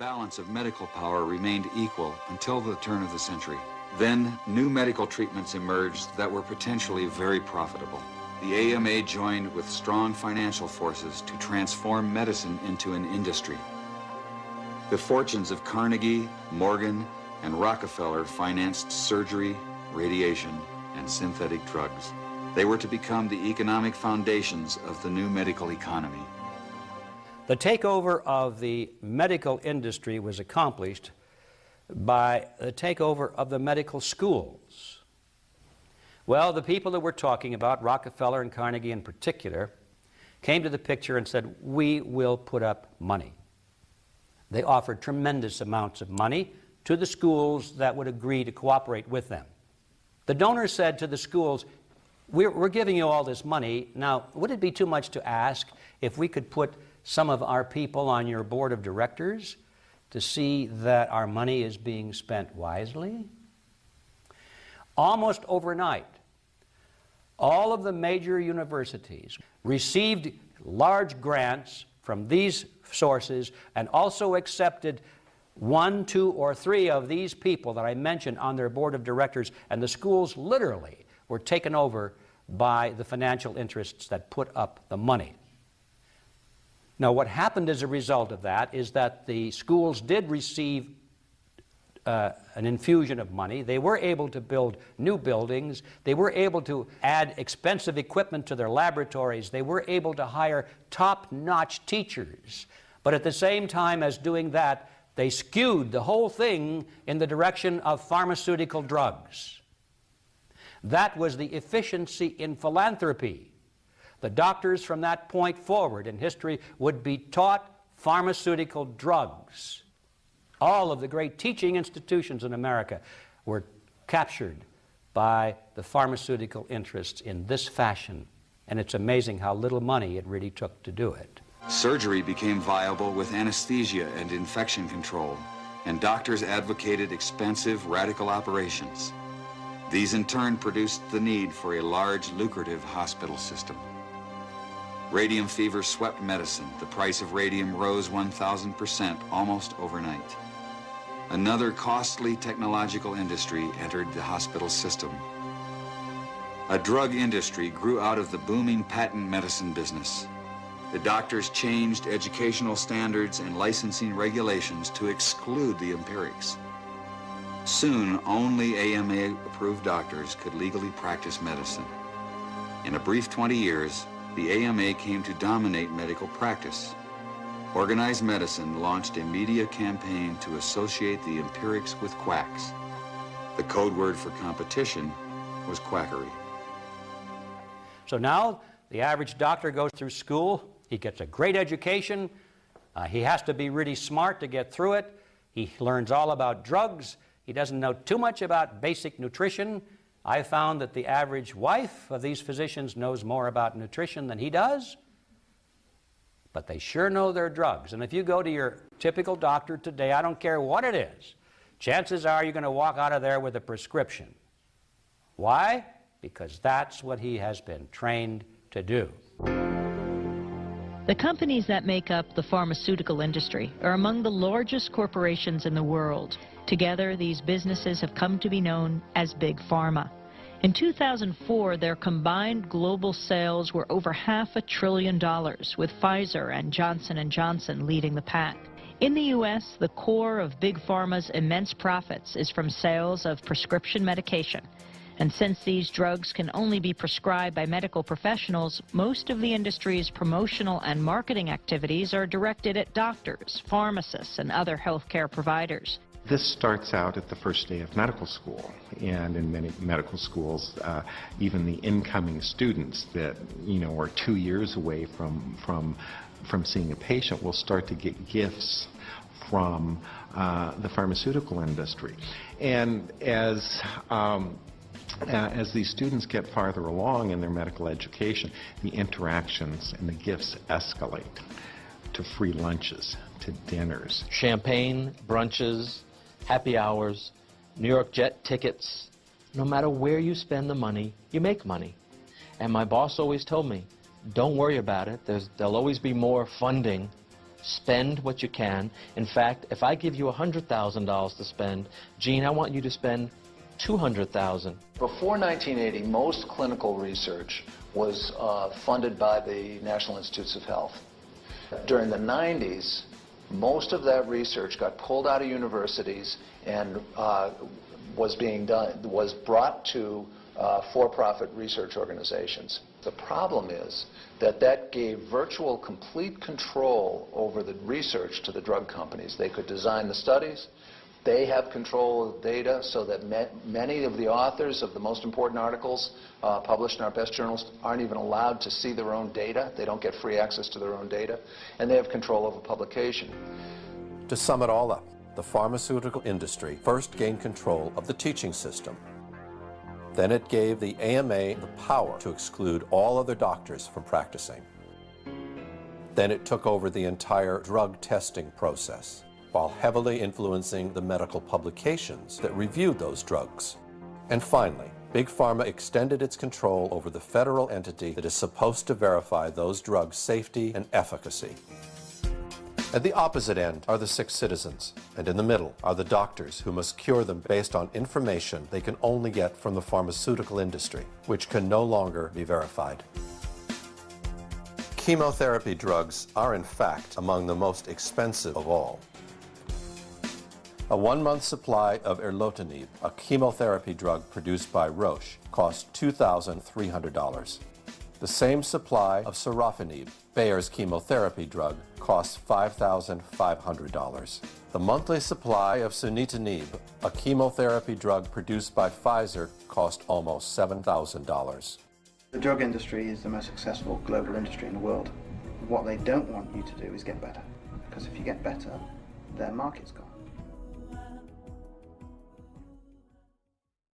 balance of medical power remained equal until the turn of the century. Then, new medical treatments emerged that were potentially very profitable. The AMA joined with strong financial forces to transform medicine into an industry. The fortunes of Carnegie, Morgan, and Rockefeller financed surgery, radiation, and synthetic drugs. They were to become the economic foundations of the new medical economy. The takeover of the medical industry was accomplished by the takeover of the medical schools. Well, the people that we're talking about, Rockefeller and Carnegie in particular, came to the picture and said, we will put up money. They offered tremendous amounts of money to the schools that would agree to cooperate with them. The donors said to the schools, we're giving you all this money. Now, would it be too much to ask if we could put some of our people on your board of directors to see that our money is being spent wisely? Almost overnight, all of the major universities received large grants from these sources and also accepted 1, 2, or 3 of these people that I mentioned on their board of directors, and the schools literally were taken over by the financial interests that put up the money. Now, what happened as a result of that is that the schools did receive an infusion of money. They were able to build new buildings. They were able to add expensive equipment to their laboratories. They were able to hire top-notch teachers. But at the same time as doing that, they skewed the whole thing in the direction of pharmaceutical drugs. That was the efficiency in philanthropy. The doctors from that point forward in history would be taught pharmaceutical drugs. All of the great teaching institutions in America were captured by the pharmaceutical interests in this fashion. And it's amazing how little money it really took to do it. Surgery became viable with anesthesia and infection control, and doctors advocated expensive, radical operations. These in turn produced the need for a large, lucrative hospital system. Radium fever swept medicine. The price of radium rose 1,000% almost overnight. Another costly technological industry entered the hospital system. A drug industry grew out of the booming patent medicine business. The doctors changed educational standards and licensing regulations to exclude the empirics. Soon, only AMA-approved doctors could legally practice medicine. In a brief 20 years, the AMA came to dominate medical practice. Organized Medicine launched a media campaign to associate the empirics with quacks. The code word for competition was quackery. So now the average doctor goes through school. He gets a great education. He has to be really smart to get through it. He learns all about drugs. He doesn't know too much about basic nutrition. I found that the average wife of these physicians knows more about nutrition than he does, but they sure know their drugs. And if you go to your typical doctor today, I don't care what it is, chances are you're going to walk out of there with a prescription. Why? Because that's what he has been trained to do. The companies that make up the pharmaceutical industry are among the largest corporations in the world. Together, these businesses have come to be known as Big Pharma. In 2004, their combined global sales were over $500 billion, with Pfizer and Johnson & Johnson leading the pack. In the U.S., the core of Big Pharma's immense profits is from sales of prescription medication. And since these drugs can only be prescribed by medical professionals, most of the industry's promotional and marketing activities are directed at doctors, pharmacists, and other healthcare providers. This starts out at the first day of medical school, and in many medical schools, even the incoming students that, are 2 years away from seeing a patient will start to get gifts from the pharmaceutical industry. And as these students get farther along in their medical education, the interactions and the gifts escalate to free lunches, to dinners. Champagne, brunches, happy hours, New York jet tickets. No matter where you spend the money, you make money. And my boss always told me, don't worry about it. There'll always be more funding Spend what you can. In fact, if I give you $100,000 to spend, Gene, I want you to spend $200,000. Before 1980, most clinical research was funded by the National Institutes of Health. During the 90s, most of that research got pulled out of universities and was brought to for-profit research organizations. The problem is that gave virtual complete control over the research to the drug companies. They could design the studies. They have control of data so that many of the authors of the most important articles published in our best journals aren't even allowed to see their own data. They don't get free access to their own data. And they have control over publication. To sum it all up, the pharmaceutical industry first gained control of the teaching system. Then it gave the AMA the power to exclude all other doctors from practicing. Then it took over the entire drug testing process, while heavily influencing the medical publications that reviewed those drugs. And finally, Big Pharma extended its control over the federal entity that is supposed to verify those drugs' safety and efficacy. At the opposite end are the sick citizens, and in the middle are the doctors who must cure them based on information they can only get from the pharmaceutical industry, which can no longer be verified. Chemotherapy drugs are in fact among the most expensive of all. A 1-month supply of erlotinib, a chemotherapy drug produced by Roche, cost $2,300. The same supply of sorafenib, Bayer's chemotherapy drug, costs $5,500. The monthly supply of sunitinib, a chemotherapy drug produced by Pfizer, cost almost $7,000. The drug industry is the most successful global industry in the world. What they don't want you to do is get better, because if you get better, their market's gone.